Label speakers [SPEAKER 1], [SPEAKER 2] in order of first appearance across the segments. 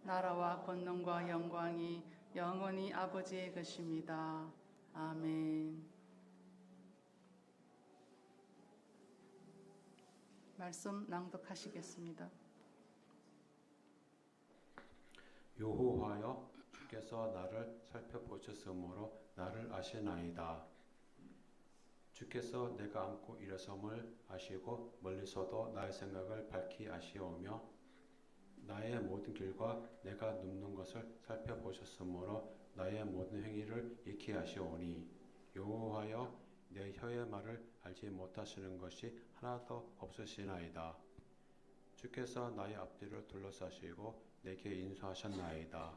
[SPEAKER 1] 나라와 권능과 영광이 영원히 아버지의 것입니다. 아멘. 말씀 낭독하시겠습니다.
[SPEAKER 2] 여호와여, 주께서 나를 살펴보셨으므로 나를 아시나이다. 주께서 내가 앉고 일어섬을 아시고 멀리서도 나의 생각을 밝히 아시오며 나의 모든 길과 내가 눕는 것을 살펴보셨으므로 나의 모든 행위를 익히 아시오니 여호와여, 내 혀의 말을 알지 못하시는 것이 하나도 없으시나이다. 주께서 나의 앞뒤를 둘러싸시고 내게 인수하셨나이다.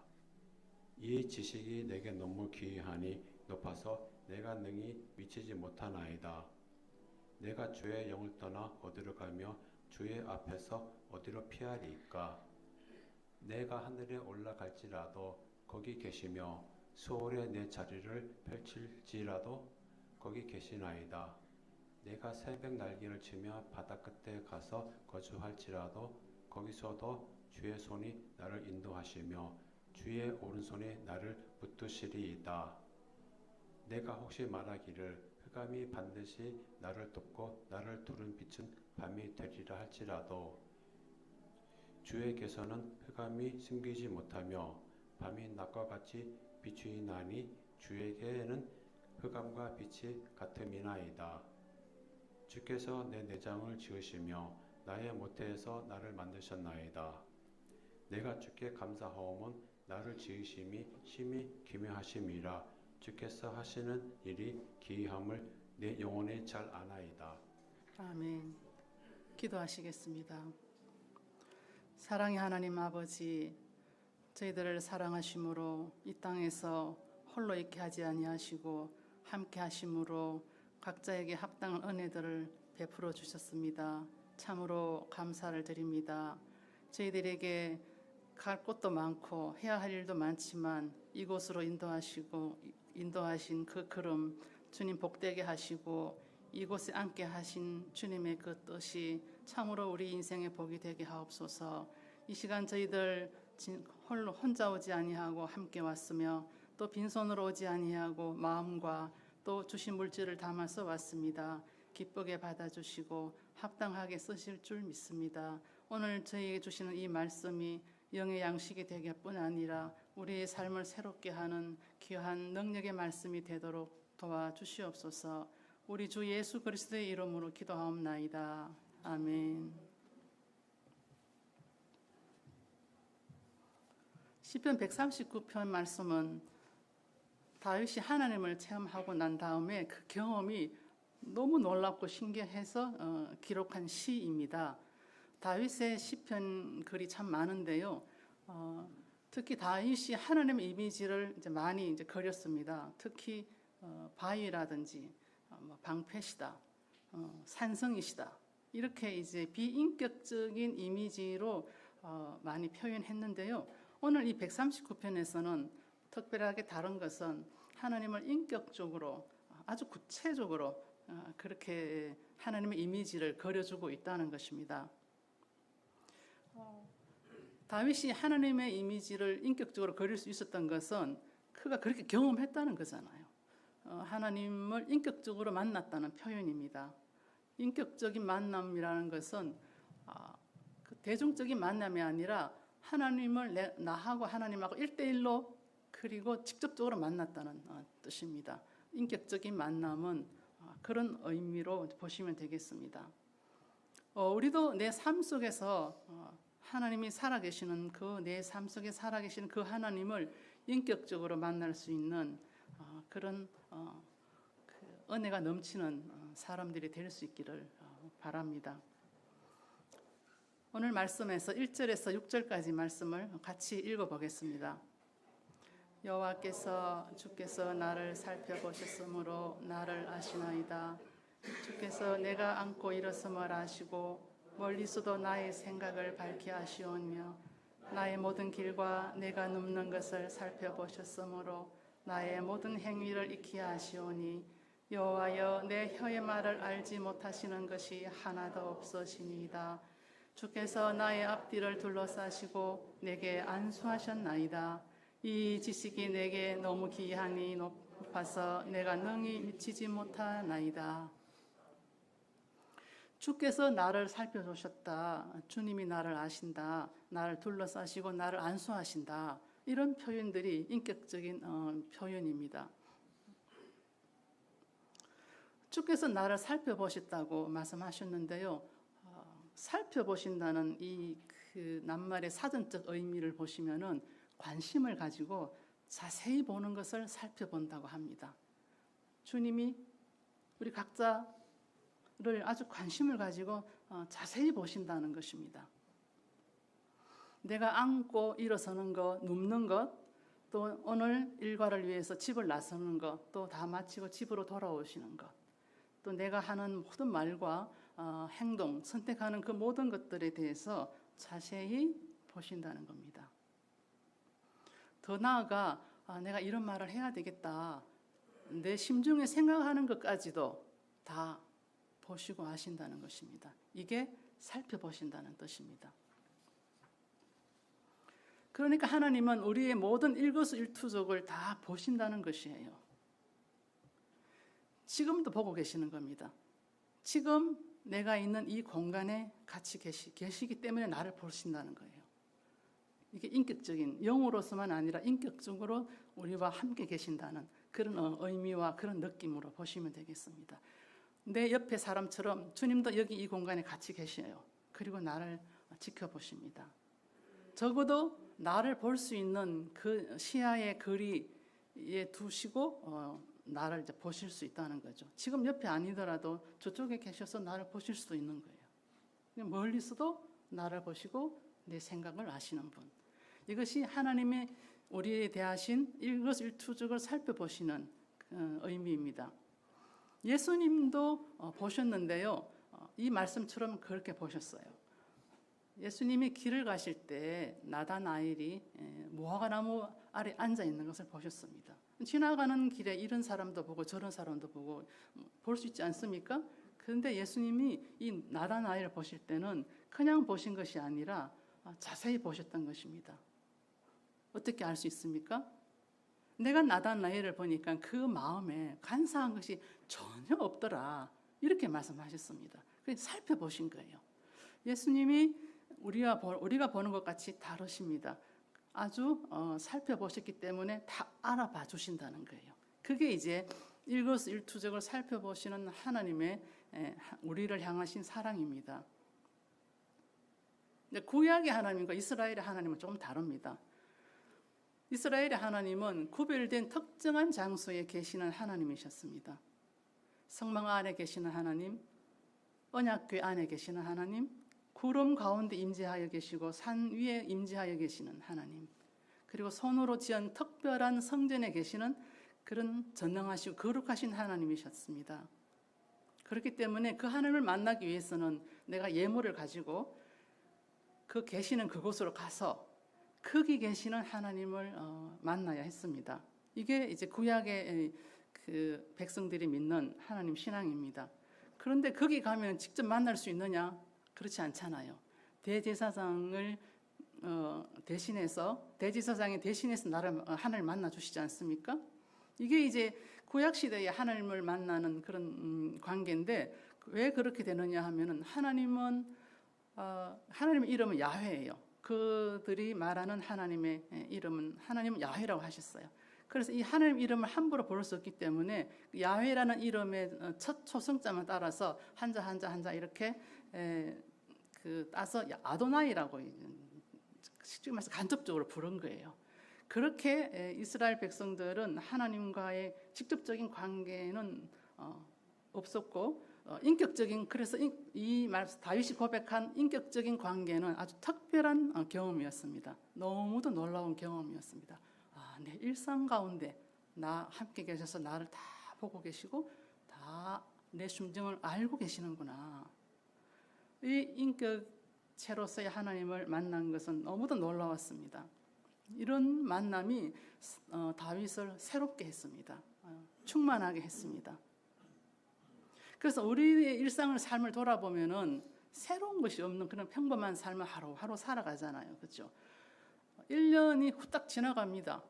[SPEAKER 2] 이 지식이 내게 너무 귀하니 높아서 내가 능히 미치지 못하나이다. 내가 주의 영을 떠나 어디로 가며 주의 앞에서 어디로 피하리이까? 내가 하늘에 올라갈지라도 거기 계시며 수월에 내 자리를 펼칠지라도 거기 계시나이다. 내가 새벽 날개를 치며 바다 끝에 가서 거주할지라도 거기서도 주의 손이 나를 인도하시며 주의 오른손이 나를 붙드시리이다. 내가 혹시 말하기를 흑암이 반드시 나를 덮고 나를 두른 빛은 밤이 되리라 할지라도 주에게서는 흑암이 숨기지 못하며 밤이 낮과 같이 비추이나니 주에게는 흑암과 빛이 같음이나이다. 주께서 내 내장을 지으시며 나의 모태에서 나를 만드셨나이다. 내가 주께 감사하오면 나를 지으심이 심히 기묘하심이라. 주께서 하시는 일이 기이함을 내 영혼이 잘 아나이다.
[SPEAKER 1] 아멘. 기도하시겠습니다. 사랑의 하나님 아버지, 저희들을 사랑하심으로 이 땅에서 홀로 있게 하지 아니하시고 함께 하심으로 각자에게 합당한 은혜들을 베풀어 주셨습니다. 참으로 감사를 드립니다. 저희들에게 갈 곳도 많고 해야 할 일도 많지만 이곳으로 인도하신 그 걸음 주님 복되게 하시고 이곳에 앉게 하신 주님의 그 뜻이 참으로 우리 인생의 복이 되게 하옵소서. 이 시간 저희들 홀로 혼자 오지 아니하고 함께 왔으며 또 빈손으로 오지 아니하고 마음과 또 주신 물질을 담아서 왔습니다. 기쁘게 받아주시고 합당하게 쓰실 줄 믿습니다. 오늘 저희에게 주시는 이 말씀이 영의 양식이 되게 뿐 아니라 우리의 삶을 새롭게 하는 귀한 능력의 말씀이 되도록 도와주시옵소서. 우리 주 예수 그리스도의 이름으로 기도하옵나이다. 아멘. 시편 139편 말씀은 다윗이 하나님을 체험하고 난 다음에 그 경험이 너무 놀랍고 신기해서 기록한 시입니다. 다윗의 시편 글이 참 많은데요. 특히 다윗이 하나님의 이미지를 이제 많이 그렸습니다. 특히 바위라든지 방패시다, 산성이시다, 이렇게 이제 비인격적인 이미지로 많이 표현했는데요. 오늘 이 139편에서는 특별하게 다른 것은 하나님을 인격적으로 아주 구체적으로 그렇게 하나님의 이미지를 그려주고 있다는 것입니다. 다윗이 하나님의 이미지를 인격적으로 그릴 수 있었던 것은 그가 그렇게 경험했다는 거잖아요. 하나님을 인격적으로 만났다는 표현입니다. 인격적인 만남이라는 것은 그 대중적인 만남이 아니라 하나님을 나하고 하나님하고 1대1로 그리고 직접적으로 만났다는 뜻입니다. 인격적인 만남은 그런 의미로 보시면 되겠습니다. 우리도 내 삶 속에서 하나님이 살아계시는 내 삶 속에 살아계시는 그 하나님을 인격적으로 만날 수 있는 그런 그 은혜가 넘치는 사람들이 될 수 있기를 바랍니다. 오늘 말씀에서 1절에서 6절까지 말씀을 같이 읽어보겠습니다. 여호와께서 주께서 나를 살펴보셨으므로 나를 아시나이다. 주께서 내가 앉고 일어섬을 아시고 멀리서도 나의 생각을 밝히 아시오며 나의 모든 길과 내가 눕는 것을 살펴보셨으므로 나의 모든 행위를 익히 아시오니 여호와여, 내 혀의 말을 알지 못하시는 것이 하나도 없으시니이다. 주께서 나의 앞뒤를 둘러싸시고 내게 안수하셨나이다. 이 지식이 내게 너무 기이하니 높아서 내가 능히 미치지 못하나이다. 주께서 나를 살펴주셨다. 주님이 나를 아신다. 나를 둘러싸시고 나를 안수하신다. 이런 표현들이 인격적인 표현입니다. 주께서 나를 살펴보셨다고 말씀하셨는데요. 살펴보신다는 그 낱말의 사전적 의미를 보시면은 관심을 가지고 자세히 보는 것을 살펴본다고 합니다. 주님이 우리 각자를 아주 관심을 가지고 자세히 보신다는 것입니다. 내가 앉고 일어서는 것, 눕는 것, 또 오늘 일과를 위해서 집을 나서는 것, 또 다 마치고 집으로 돌아오시는 것, 또 내가 하는 모든 말과 행동, 선택하는 그 모든 것들에 대해서 자세히 보신다는 겁니다. 더 나아가 내가 이런 말을 해야 되겠다. 내 심중에 생각하는 것까지도 다 보시고 아신다는 것입니다. 이게 살펴보신다는 뜻입니다. 그러니까 하나님은 우리의 모든 일거수일투족을 다 보신다는 것이에요. 지금도 보고 계시는 겁니다. 지금 내가 있는 이 공간에 같이 계시기 때문에 나를 보신다는 거예요. 이게 인격적인, 영으로서만 아니라 인격적으로 우리와 함께 계신다는 그런 의미와 그런 느낌으로 보시면 되겠습니다. 내 옆에 사람처럼 주님도 여기 이 공간에 같이 계셔요. 그리고 나를 지켜보십니다. 적어도 나를 볼 수 있는 그 시야의 거리에 두시고 나를 이제 보실 수 있다는 거죠. 지금 옆에 아니더라도 저쪽에 계셔서 나를 보실 수도 있는 거예요. 멀리서도 나를 보시고 내 생각을 아시는 분. 이것이 하나님의 우리에 대하신 일거수일투족을 살펴보시는 의미입니다. 예수님도 보셨는데요. 이 말씀처럼 그렇게 보셨어요. 예수님이 길을 가실 때 나다나엘이 무화과나무 아래 앉아 있는 것을 보셨습니다. 지나가는 길에 이런 사람도 보고 저런 사람도 보고 볼 수 있지 않습니까? 그런데 예수님이 이 나다나엘을 보실 때는 그냥 보신 것이 아니라 자세히 보셨던 것입니다. 어떻게 알 수 있습니까? 내가 나다나엘을 보니까 그 마음에 간사한 것이 전혀 없더라. 이렇게 말씀하셨습니다. 그래서 살펴보신 거예요. 예수님이 우리가 보는 것 같이 다르십니다. 아주 살펴보셨기 때문에 다 알아봐 주신다는 거예요. 그게 이제 일거수일투족을 살펴보시는 하나님의 우리를 향하신 사랑입니다. 구약의 하나님과 이스라엘의 하나님은 조금 다릅니다. 이스라엘의 하나님은 구별된 특정한 장소에 계시는 하나님이셨습니다. 성막 안에 계시는 하나님, 언약궤 안에 계시는 하나님, 구름 가운데 임재하여 계시고 산 위에 임재하여 계시는 하나님, 그리고 손으로 지은 특별한 성전에 계시는 그런 전능하시고 거룩하신 하나님이셨습니다. 그렇기 때문에 그 하나님을 만나기 위해서는 내가 예물을 가지고 그 계시는 그곳으로 가서 거기 계시는 하나님을 만나야 했습니다. 이게 이제 구약의 그 백성들이 믿는 하나님 신앙입니다. 그런데 거기 가면 직접 만날 수 있느냐? 그렇지 않잖아요. 대제사장을 대제사장이 대신해서 하나님을 만나 주시지 않습니까? 이게 이제 구약 시대에 하나님을 만나는 그런 관계인데 왜 그렇게 되느냐 하면은 하나님의 이름은 야훼예요. 그들이 말하는 하나님의 이름은 하나님은 야훼라고 하셨어요. 그래서 이 하나님 이름을 함부로 부를 수 없기 때문에 야훼라는 이름의 첫 초성자만 따라서 한자 이렇게 따서 아도나이라고 쉽게 말해서 간접적으로 부른 거예요. 그렇게 이스라엘 백성들은 하나님과의 직접적인 관계는 없었고 인격적인, 그래서 이 말 다윗이 고백한 인격적인 관계는 아주 특별한 경험이었습니다. 너무도 놀라운 경험이었습니다. 내 일상 가운데 나 함께 계셔서 나를 다 보고 계시고 다 내 심정을 알고 계시는구나. 이 인격체로서의 하나님을 만난 것은 너무도 놀라웠습니다. 이런 만남이 다윗을 새롭게 했습니다. 충만하게 했습니다. 그래서 우리의 삶을 돌아보면은 새로운 것이 없는 그런 평범한 삶을 하루하루 살아가잖아요. 그렇죠? 1년이 후딱 지나갑니다.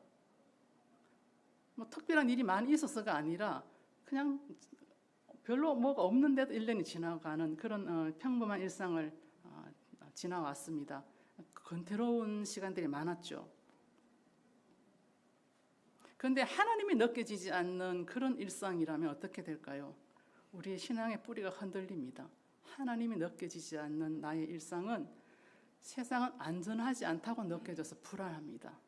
[SPEAKER 1] 뭐 특별한 일이 많이 있어서가 아니라 그냥 별로 뭐가 없는데도 1년이 지나가는 그런 평범한 일상을 지나왔습니다. 권태로운 시간들이 많았죠. 그런데 하나님이 느껴지지 않는 그런 일상이라면 어떻게 될까요? 우리의 신앙의 뿌리가 흔들립니다. 하나님이 느껴지지 않는 나의 일상은 세상은 안전하지 않다고 느껴져서 불안합니다.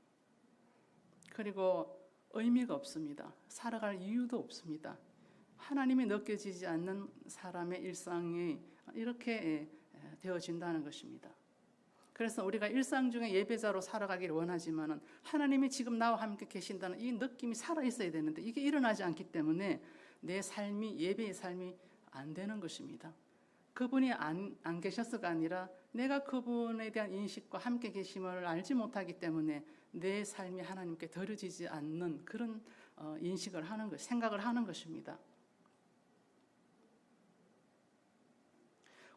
[SPEAKER 1] 그리고 의미가 없습니다. 살아갈 이유도 없습니다. 하나님이 느껴지지 않는 사람의 일상이 이렇게 되어진다는 것입니다. 그래서 우리가 일상 중에 예배자로 살아가기를 원하지만은 하나님이 지금 나와 함께 계신다는 이 느낌이 살아 있어야 되는데 이게 일어나지 않기 때문에 내 삶이 예배의 삶이 안 되는 것입니다. 그분이 안 계셔서가 아니라 내가 그분에 대한 인식과 함께 계심을 알지 못하기 때문에 내 삶이 하나님께 드려지지 않는 그런 인식을 하는 것, 생각을 하는 것입니다.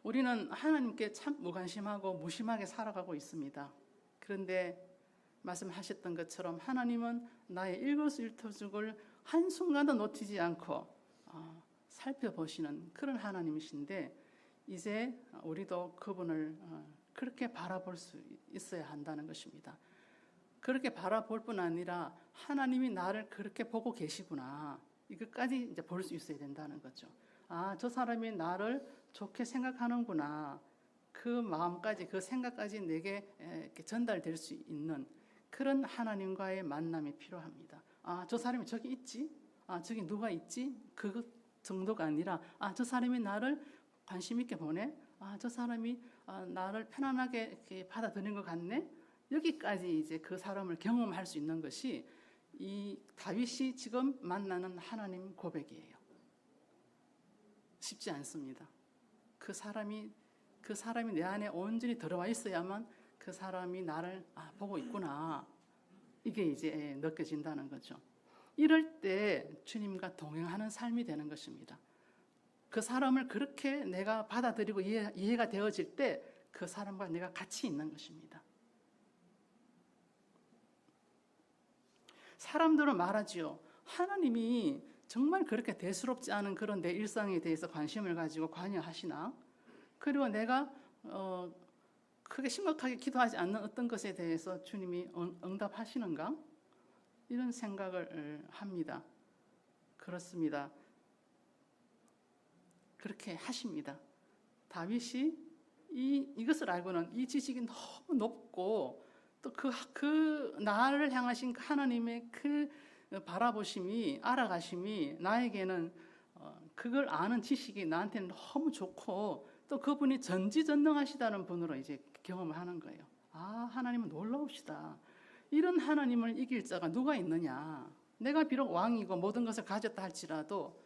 [SPEAKER 1] 우리는 하나님께 참 무관심하고 무심하게 살아가고 있습니다. 그런데 말씀하셨던 것처럼 하나님은 나의 일거수일투족을 한순간도 놓치지 않고 살펴보시는 그런 하나님이신데 이제 우리도 그분을 그렇게 바라볼 수 있어야 한다는 것입니다. 그렇게 바라볼 뿐 아니라 하나님이 나를 그렇게 보고 계시구나. 이것까지 이제 볼 수 있어야 된다는 거죠. 저 사람이 나를 좋게 생각하는구나. 그 마음까지, 그 생각까지 내게 이렇게 전달될 수 있는 그런 하나님과의 만남이 필요합니다. 저 사람이 저기 있지? 저기 누가 있지? 그것 정도가 아니라 저 사람이 나를 관심 있게 보네? 저 사람이 나를 편안하게 이렇게 받아들이는 것 같네? 여기까지 이제 그 사람을 경험할 수 있는 것이 이 다윗이 지금 만나는 하나님 고백이에요. 쉽지 않습니다. 그 사람이 내 안에 온전히 들어와 있어야만 그 사람이 나를 보고 있구나. 이게 이제 느껴진다는 거죠. 이럴 때 주님과 동행하는 삶이 되는 것입니다. 그 사람을 그렇게 내가 받아들이고 이해가 되어질 때 그 사람과 내가 같이 있는 것입니다. 사람들은 말하지요. 하나님이 정말 그렇게 대수롭지 않은 그런 내 일상에 대해서 관심을 가지고 관여하시나? 그리고 내가 크게 심각하게 기도하지 않는 어떤 것에 대해서 주님이 응답하시는가? 이런 생각을 합니다. 그렇습니다. 그렇게 하십니다. 다윗이 이것을 알고는 이 지식이 너무 높고 또 그 나를 향하신 하나님의 그 바라보심이, 알아가심이 나에게는 그걸 아는 지식이 나한테는 너무 좋고 또 그분이 전지전능하시다는 분으로 이제 경험을 하는 거예요. 하나님은 놀라우시다. 이런 하나님을 이길 자가 누가 있느냐. 내가 비록 왕이고 모든 것을 가졌다 할지라도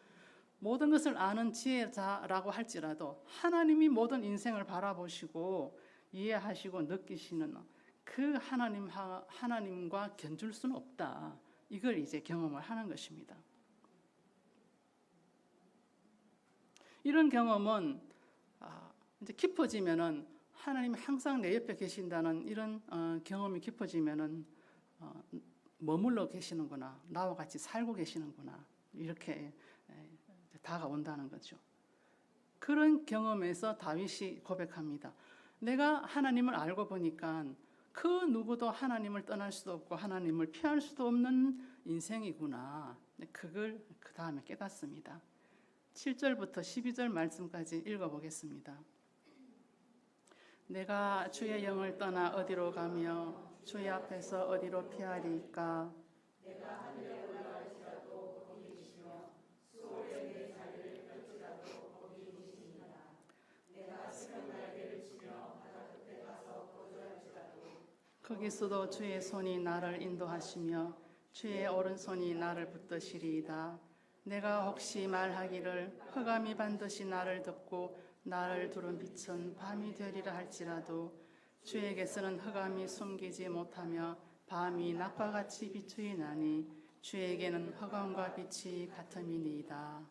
[SPEAKER 1] 모든 것을 아는 지혜자라고 할지라도 하나님이 모든 인생을 바라보시고 이해하시고 느끼시는 그 하나님과 견줄 수는 없다. 이걸 이제 경험을 하는 것입니다. 이런 경험은 이제 깊어지면은 하나님이 항상 내 옆에 계신다는 이런 경험이 깊어지면은 머물러 계시는구나, 나와 같이 살고 계시는구나 이렇게 다가온다는 거죠. 그런 경험에서 다윗이 고백합니다. 내가 하나님을 알고 보니까 그 누구도 하나님을 떠날 수도 없고 하나님을 피할 수도 없는 인생이구나. 그걸 그 다음에 깨닫습니다. 7절부터 12절 말씀까지 읽어보겠습니다. 내가 주의 영을 떠나 어디로 가며 주의 앞에서 어디로 피하리이까? 내가 하늘에 올라갈지라도 거기 계시며 수월에 내 자리를 펼지라도 거기 계시니라. 내가 새벽 날개를 치며 바다 끝에 가서 거주할지라도 거기서도 주의 손이 나를 인도하시며 주의 오른손이 나를 붙드시리이다. 내가 혹시 말하기를 흑암이 반드시 나를 덮고 나를 두른 빛은 밤이 되리라 할지라도 주에게서는 흑암이 숨기지 못하며 밤이 낮과 같이 비추이나니 주에게는 흑암과 빛이 같음이니이다.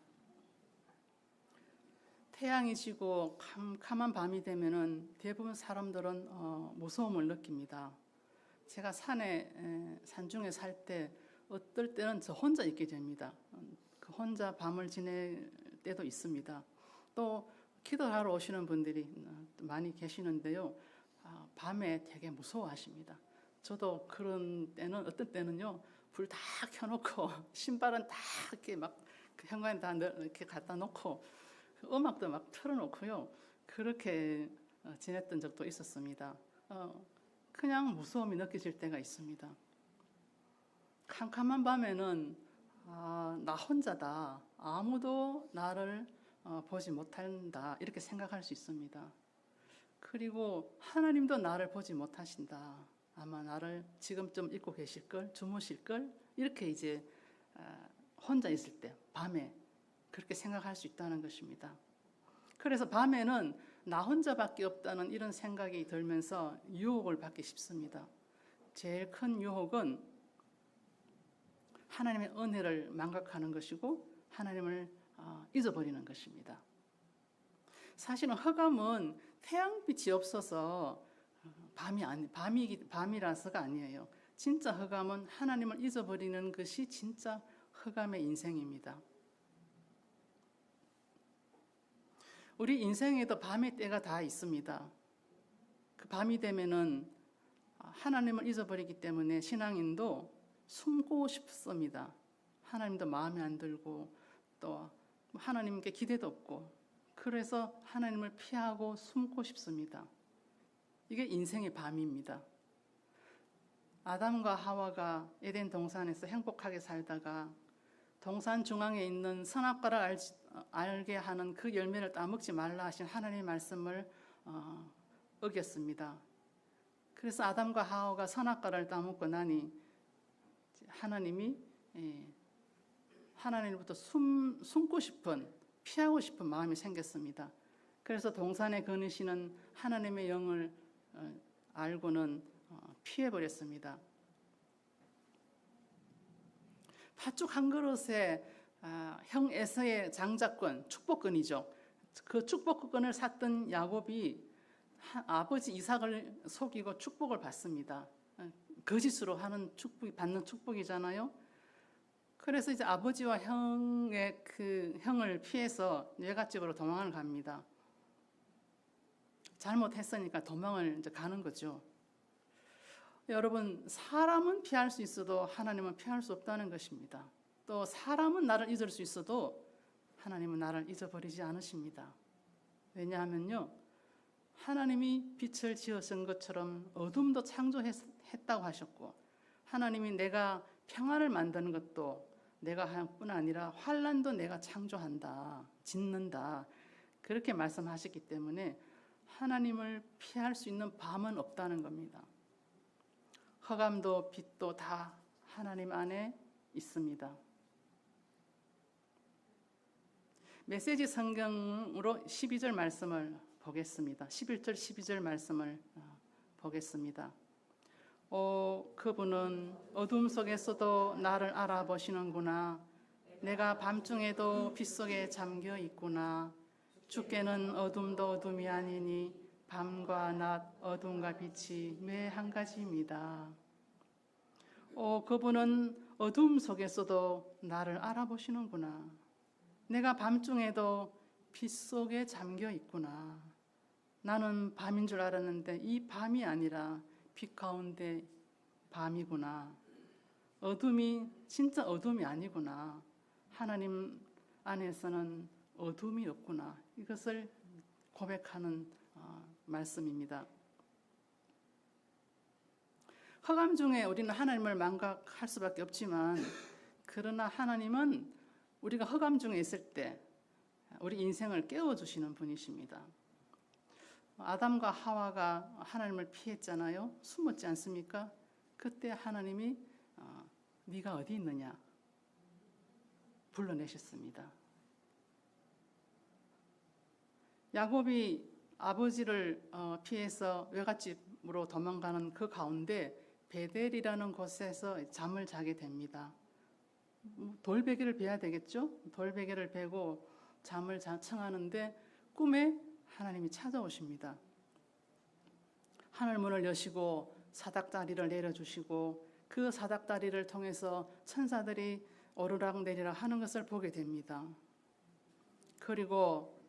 [SPEAKER 1] 태양이 지고 캄캄한 밤이 되면은 대부분 사람들은 무서움을 느낍니다. 제가 산중에 살 때 어떨 때는 저 혼자 있게 됩니다. 그 혼자 밤을 지낼 때도 있습니다. 또 기도하러 오시는 분들이 많이 계시는데요. 밤에 되게 무서워하십니다. 저도 그런 때는 어떤 때는요, 불 다 켜놓고 신발은 다 이렇게 막 그 현관에 다 이렇게 갖다 놓고 음악도 막 틀어놓고요. 그렇게 지냈던 적도 있었습니다. 그냥 무서움이 느껴질 때가 있습니다. 캄캄한 밤에는 나 혼자다. 아무도 나를 보지 못한다. 이렇게 생각할 수 있습니다. 그리고 하나님도 나를 보지 못하신다. 아마 나를 지금쯤 잊고 계실걸, 주무실걸, 이렇게 이제 혼자 있을 때, 밤에 그렇게 생각할 수 있다는 것입니다. 그래서 밤에는 나 혼자밖에 없다는 이런 생각이 들면서 유혹을 받기 쉽습니다. 제일 큰 유혹은 하나님의 은혜를 망각하는 것이고 하나님을 잊어버리는 것입니다. 사실은 흑암은 태양빛이 없어서 밤이라서가 아니에요. 진짜 흑암은 하나님을 잊어버리는 것이 진짜 흑암의 인생입니다. 우리 인생에도 밤의 때가 다 있습니다. 그 밤이 되면은 하나님을 잊어버리기 때문에 신앙인도 숨고 싶습니다. 하나님도 마음에 안 들고 또 하나님께 기대도 없고 그래서 하나님을 피하고 숨고 싶습니다. 이게 인생의 밤입니다. 아담과 하와가 에덴 동산에서 행복하게 살다가 동산 중앙에 있는 선악과를 알게 하는 그 열매를 따먹지 말라 하신 하나님의 말씀을 어겼습니다. 그래서 아담과 하와가 선악과를 따먹고 나니 하나님이 하나님으로부터 숨고 싶은, 피하고 싶은 마음이 생겼습니다. 그래서 동산에 거느시는 하나님의 영을 알고는 피해버렸습니다. 팥죽 한 그릇에 형 에서의 장자권, 축복권이죠. 그 축복권을 샀던 야곱이 아버지 이삭을 속이고 축복을 받습니다. 거짓으로 받는 축복이잖아요. 그래서 이제 아버지와 형을 피해서 외갓집으로 도망을 갑니다. 잘못했으니까 도망을 이제 가는 거죠. 여러분, 사람은 피할 수 있어도 하나님은 피할 수 없다는 것입니다. 또 사람은 나를 잊을 수 있어도 하나님은 나를 잊어버리지 않으십니다. 왜냐하면요, 하나님이 빛을 지으신 것처럼 어둠도 창조했다고 하셨고, 하나님이 내가 평안을 만드는 것도 내가 할 뿐 아니라 환난도 내가 창조한다, 짓는다, 그렇게 말씀하셨기 때문에 하나님을 피할 수 있는 밤은 없다는 겁니다. 흑암도 빛도 다 하나님 안에 있습니다. 메시지 성경으로 12절 말씀을 보겠습니다. 11절 12절 말씀을 보겠습니다. 그분은 어둠 속에서도 나를 알아보시는구나. 내가 밤중에도 빛 속에 잠겨 있구나. 주께는 어둠도 어둠이 아니니 밤과 낮, 어둠과 빛이 매 한 가지입니다. 그분은 어둠 속에서도 나를 알아보시는구나. 내가 밤중에도 빛 속에 잠겨 있구나. 나는 밤인 줄 알았는데 이 밤이 아니라 빛 가운데 밤이구나. 어둠이 진짜 어둠이 아니구나. 하나님 안에서는 어둠이 없구나. 이것을 고백하는 말씀입니다. 흑암 중에 우리는 하나님을 망각할 수밖에 없지만 그러나 하나님은 우리가 흑암 중에 있을 때 우리 인생을 깨워주시는 분이십니다. 아담과 하와가 하나님을 피했잖아요. 숨었지 않습니까? 그때 하나님이 네가 어디 있느냐 불러내셨습니다. 야곱이 아버지를 피해서 외갓집으로 도망가는 그 가운데 베델이라는 곳에서 잠을 자게 됩니다. 돌베개를 베야 되겠죠? 돌베개를 베고 잠을 청하는데 꿈에 하나님이 찾아오십니다. 하늘 문을 여시고 사닥다리를 내려주시고 그 사닥다리를 통해서 천사들이 오르락 내리락 하는 것을 보게 됩니다. 그리고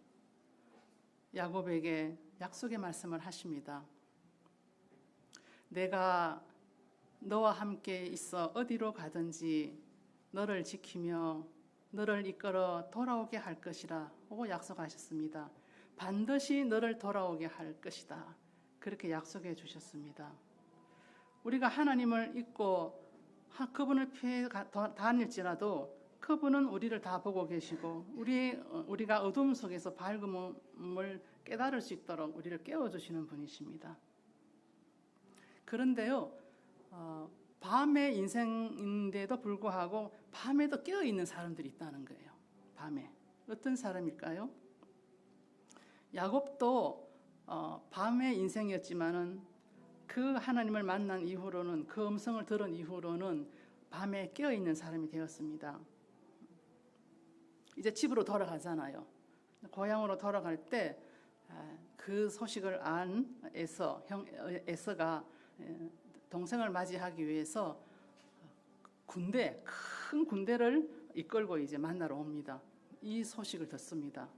[SPEAKER 1] 야곱에게 약속의 말씀을 하십니다. 내가 너와 함께 있어 어디로 가든지 너를 지키며 너를 이끌어 돌아오게 할 것이라 고 약속하셨습니다. 반드시 너를 돌아오게 할 것이다. 그렇게 약속해 주셨습니다. 우리가 하나님을 잊고 그분을 피해 다닐지라도 그분은 우리를 다 보고 계시고 우리가 어둠 속에서 밝음을 깨달을 수 있도록 우리를 깨워주시는 분이십니다. 그런데요, 밤의 인생인데도 불구하고 밤에도 깨어있는 사람들이 있다는 거예요. 밤에. 어떤 사람일까요? 야곱도 밤의 인생이었지만은 그 하나님을 만난 이후로는 그 음성을 들은 이후로는 밤에 깨어있는 사람이 되었습니다. 이제 집으로 돌아가잖아요. 고향으로 돌아갈 때 그 소식을 안 에서가 동생을 맞이하기 위해서 큰 군대를 이끌고 이제 만나러 옵니다. 이 소식을 듣습니다.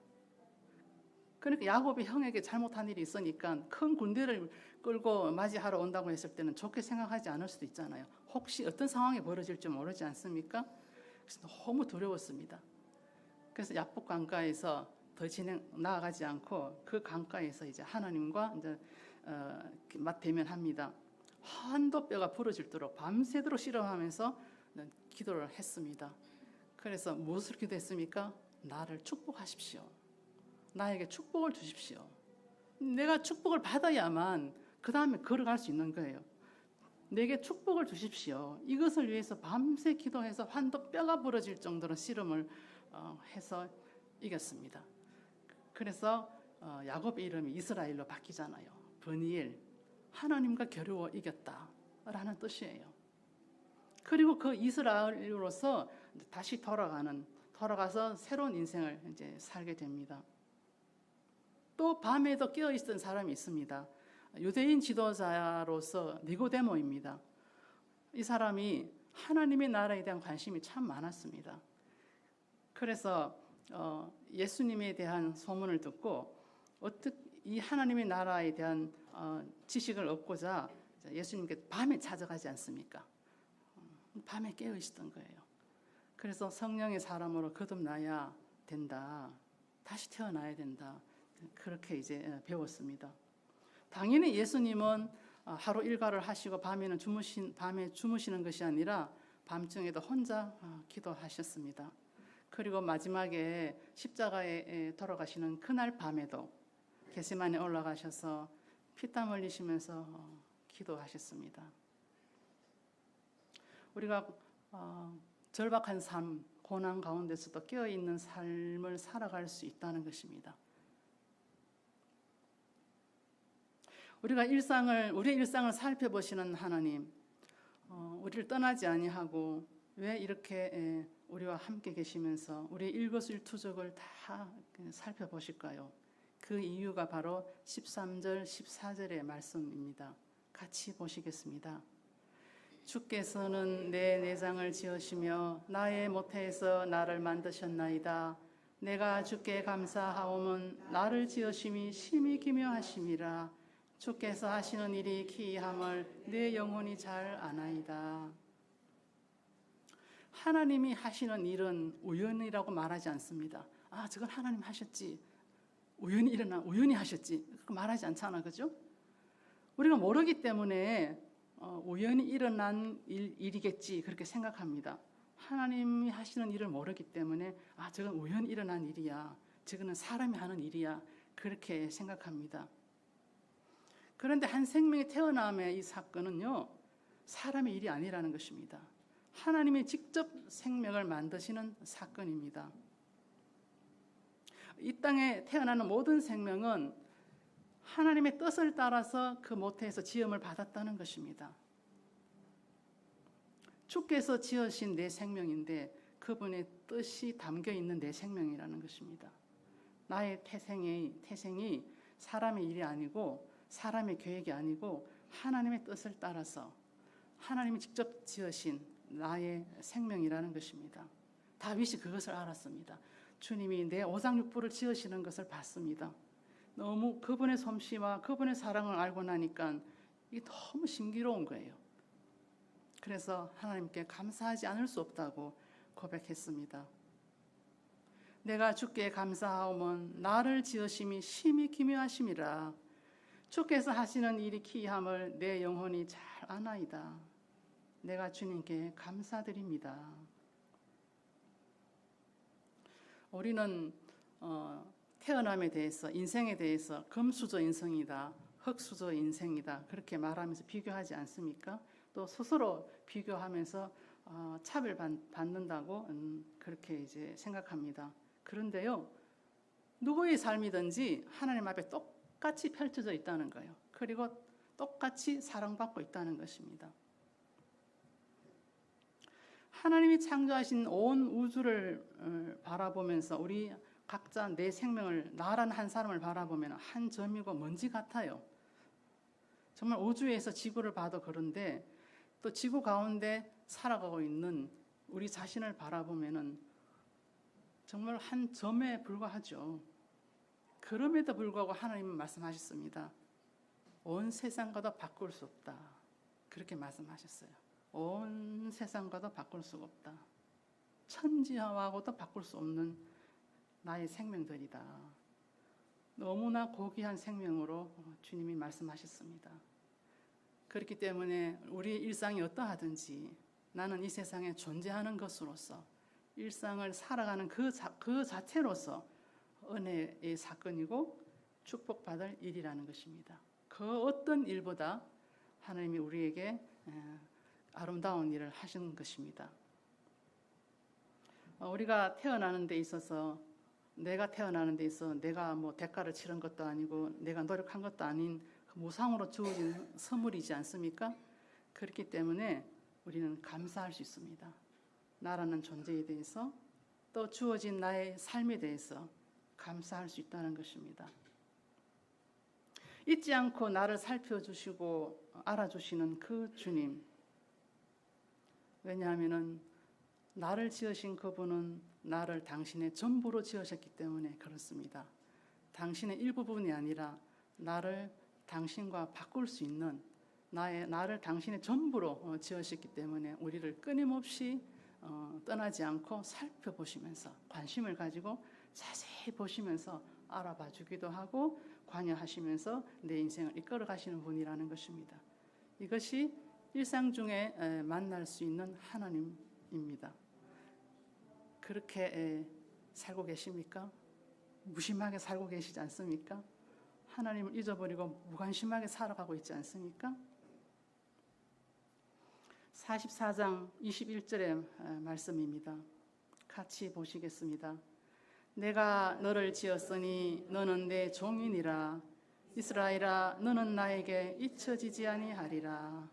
[SPEAKER 1] 그러니까 야곱이 형에게 잘못한 일이 있으니까 큰 군대를 끌고 맞이하러 온다고 했을 때는 좋게 생각하지 않을 수도 있잖아요. 혹시 어떤 상황이 벌어질지 모르지 않습니까? 그래서 너무 두려웠습니다. 그래서 야복 강가에서 더 나아가지 않고 그 강가에서 이제 하나님과 이제 맞대면합니다. 한도 뼈가 부러질도록 밤새도록 실험하면서 기도를 했습니다. 그래서 무엇을 기도했습니까? 나를 축복하십시오. 나에게 축복을 주십시오. 내가 축복을 받아야만 그 다음에 걸어갈 수 있는 거예요. 내게 축복을 주십시오. 이것을 위해서 밤새 기도해서 한도 뼈가 부러질 정도로 씨름을 해서 이겼습니다. 그래서 야곱의 이름이 이스라엘로 바뀌잖아요. 버니엘, 하나님과 겨루어 이겼다라는 뜻이에요. 그리고 그 이스라엘로서 다시 돌아가서 새로운 인생을 이제 살게 됩니다. 또 밤에도 깨어 있던 사람이 있습니다. 유대인 지도자로서 니고데모입니다. 이 사람이 하나님의 나라에 대한 관심이 참 많았습니다. 그래서 예수님에 대한 소문을 듣고 이 하나님의 나라에 대한 지식을 얻고자 예수님께 밤에 찾아가지 않습니까? 밤에 깨어 있었던 거예요. 그래서 성령의 사람으로 거듭나야 된다. 다시 태어나야 된다. 그렇게 이제 배웠습니다. 당연히 예수님은 하루 일과를 하시고 밤에 주무시는 것이 아니라 밤중에도 혼자 기도하셨습니다. 그리고 마지막에 십자가에 돌아가시는 그날 밤에도 겟세마네 올라가셔서 피땀 흘리시면서 기도하셨습니다. 우리가 절박한 삶, 고난 가운데서도 깨어있는 삶을 살아갈 수 있다는 것입니다. 우리의 일상을 살펴보시는 하나님, 우리를 떠나지 아니하고 왜 이렇게 우리와 함께 계시면서 우리의 일거수일투족을 다 살펴보실까요? 그 이유가 바로 13절, 14절의 말씀입니다. 같이 보시겠습니다. 주께서는 내 내장을 지으시며 나의 모태에서 나를 만드셨나이다. 내가 주께 감사하오면 나를 지으심이 심히 기묘하심이라. 주께서 하시는 일이 기이함을 내 영혼이 잘 아나이다. 하나님이 하시는 일은 우연이라고 말하지 않습니다. 저건 하나님 하셨지. 우연히 하셨지. 그거 말하지 않잖아, 그죠? 우리가 모르기 때문에 우연히 일어난 일이겠지 그렇게 생각합니다. 하나님이 하시는 일을 모르기 때문에 저건 우연히 일어난 일이야. 저거는 사람이 하는 일이야. 그렇게 생각합니다. 그런데 한 생명이 태어남의 이 사건은요, 사람의 일이 아니라는 것입니다. 하나님이 직접 생명을 만드시는 사건입니다. 이 땅에 태어나는 모든 생명은 하나님의 뜻을 따라서 그 모태에서 지음을 받았다는 것입니다. 주께서 지으신 내 생명인데 그분의 뜻이 담겨 있는 내 생명이라는 것입니다. 나의 태생이 사람의 일이 아니고 사람의 계획이 아니고 하나님의 뜻을 따라서 하나님이 직접 지으신 나의 생명이라는 것입니다. 다윗이 그것을 알았습니다. 주님이 내 오장육부를 지으시는 것을 봤습니다. 너무 그분의 솜씨와 그분의 사랑을 알고 나니까 이게 너무 신기로운 거예요. 그래서 하나님께 감사하지 않을 수 없다고 고백했습니다. 내가 주께 감사하오면 나를 지으심이 심히 기묘하심이라. 주께서 하시는 일이 기이함을 내 영혼이 잘 아나이다. 내가 주님께 감사드립니다. 우리는 태어남에 대해서, 인생에 대해서 금수저 인생이다, 흙수저 인생이다 그렇게 말하면서 비교하지 않습니까? 또 스스로 비교하면서 차별받는다고 그렇게 이제 생각합니다. 그런데요, 누구의 삶이든지 하나님 앞에 똑같이 펼쳐져 있다는 거예요. 그리고 똑같이 사랑받고 있다는 것입니다. 하나님이 창조하신 온 우주를 바라보면서 우리 각자 내 생명을, 나라는 한 사람을 바라보면 한 점이고 먼지 같아요. 정말 우주에서 지구를 봐도 그런데 또 지구 가운데 살아가고 있는 우리 자신을 바라보면은 정말 한 점에 불과하죠. 그럼에도 불구하고 하나님은 말씀하셨습니다. 온 세상과도 바꿀 수 없다. 그렇게 말씀하셨어요. 온 세상과도 바꿀 수가 없다. 천지하고도 바꿀 수 없는 나의 생명들이다. 너무나 고귀한 생명으로 주님이 말씀하셨습니다. 그렇기 때문에 우리 일상이 어떠하든지 나는 이 세상에 존재하는 것으로서 일상을 살아가는 그 자체로서 은혜의 사건이고 축복받을 일이라는 것입니다. 그 어떤 일보다 하나님이 우리에게 아름다운 일을 하신 것입니다. 우리가 태어나는 데 있어서 내가 태어나는 데 있어 내가 뭐 대가를 치른 것도 아니고 내가 노력한 것도 아닌 무상으로 주어진 선물이지 않습니까? 그렇기 때문에 우리는 감사할 수 있습니다. 나라는 존재에 대해서 또 주어진 나의 삶에 대해서 감사할 수 있다는 것입니다. 잊지 않고 나를 살펴주시고 알아주시는 그 주님. 왜냐하면 나를 지으신 그분은 나를 당신의 전부로 지으셨기 때문에 그렇습니다. 당신의 일부분이 아니라 나를 당신과 바꿀 수 있는 나를 당신의 전부로 지으셨기 때문에 우리를 끊임없이 떠나지 않고 살펴보시면서 관심을 가지고 자세히 보시면서 알아봐 주기도 하고 관여하시면서 내 인생을 이끌어 가시는 분이라는 것입니다. 이것이 일상 중에 만날 수 있는 하나님입니다. 그렇게 살고 계십니까? 무심하게 살고 계시지 않습니까? 하나님을 잊어버리고 무관심하게 살아가고 있지 않습니까? 44장 21절의 말씀입니다. 같이 보시겠습니다. 내가 너를 지었으니 너는 내 종이니라. 이스라엘아 너는 나에게 잊혀지지 아니하리라.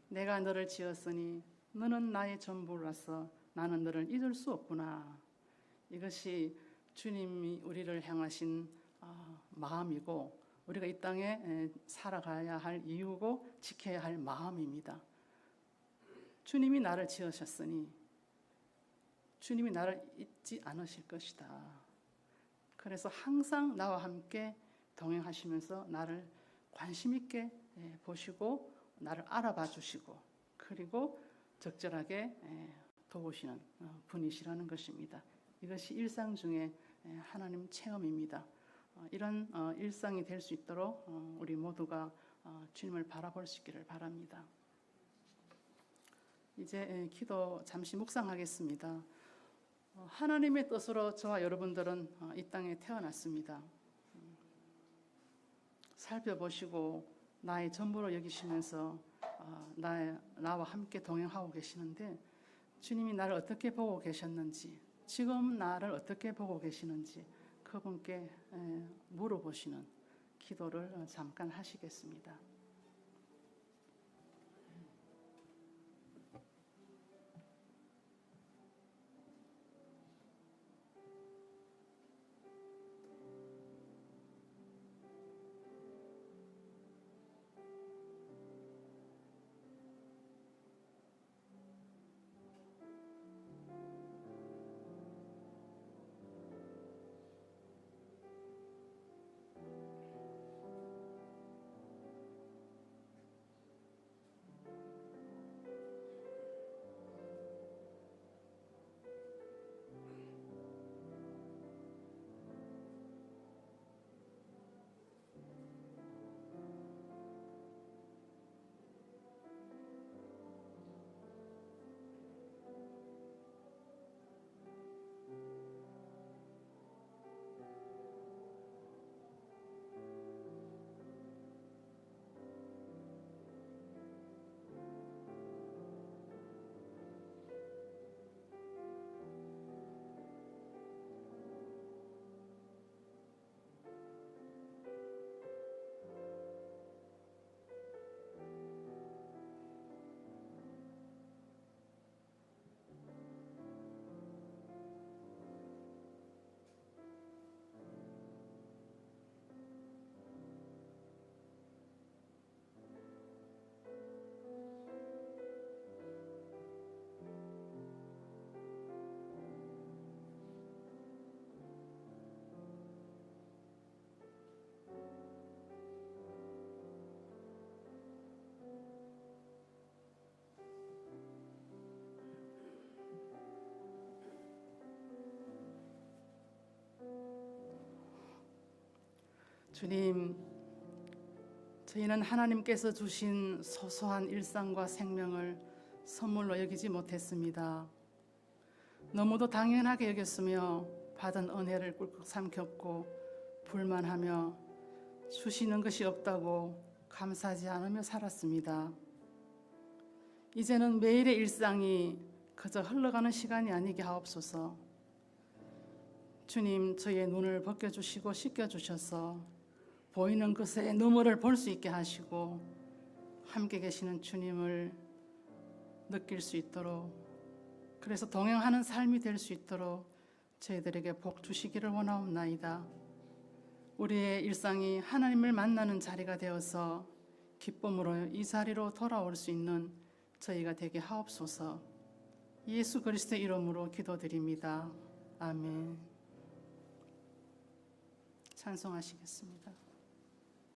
[SPEAKER 1] 내가 너를 지었으니 너는 나의 전부라서 나는 너를 잊을 수 없구나. 이것이 주님이 우리를 향하신 마음이고 우리가 이 땅에 살아가야 할 이유고 지켜야 할 마음입니다. 주님이 나를 지으셨으니 주님이 나를 잊지 않으실 것이다. 그래서 항상 나와 함께 동행하시면서 나를 관심 있게 보시고 나를 알아봐 주시고 그리고 적절하게 도우시는 분이시라는 것입니다. 이것이 일상 중에 하나님 체험입니다. 이런 일상이 될 수 있도록 우리 모두가 주님을 바라볼 수 있기를 바랍니다. 이제 기도 잠시 묵상하겠습니다. 하나님의 뜻으로 저와 여러분들은 이 땅에 태어났습니다. 살펴보시고 나의 전부로 여기시면서 나와 함께 동행하고 계시는데 주님이 나를 어떻게 보고 계셨는지 지금 나를 어떻게 보고 계시는지 그분께 물어보시는 기도를 잠깐 하시겠습니다. 주님, 저희는 하나님께서 주신 소소한 일상과 생명을 선물로 여기지 못했습니다. 너무도 당연하게 여겼으며 받은 은혜를 꿀꺽 삼켰고 불만하며 주시는 것이 없다고 감사하지 않으며 살았습니다. 이제는 매일의 일상이 그저 흘러가는 시간이 아니게 하옵소서. 주님, 저희의 눈을 벗겨주시고 씻겨주셔서 보이는 것의 너머를 볼 수 있게 하시고 함께 계시는 주님을 느낄 수 있도록, 그래서 동행하는 삶이 될 수 있도록 저희들에게 복 주시기를 원하옵나이다. 우리의 일상이 하나님을 만나는 자리가 되어서 기쁨으로 이 자리로 돌아올 수 있는 저희가 되게 하옵소서. 예수 그리스도의 이름으로 기도드립니다. 아멘. 찬송하시겠습니다.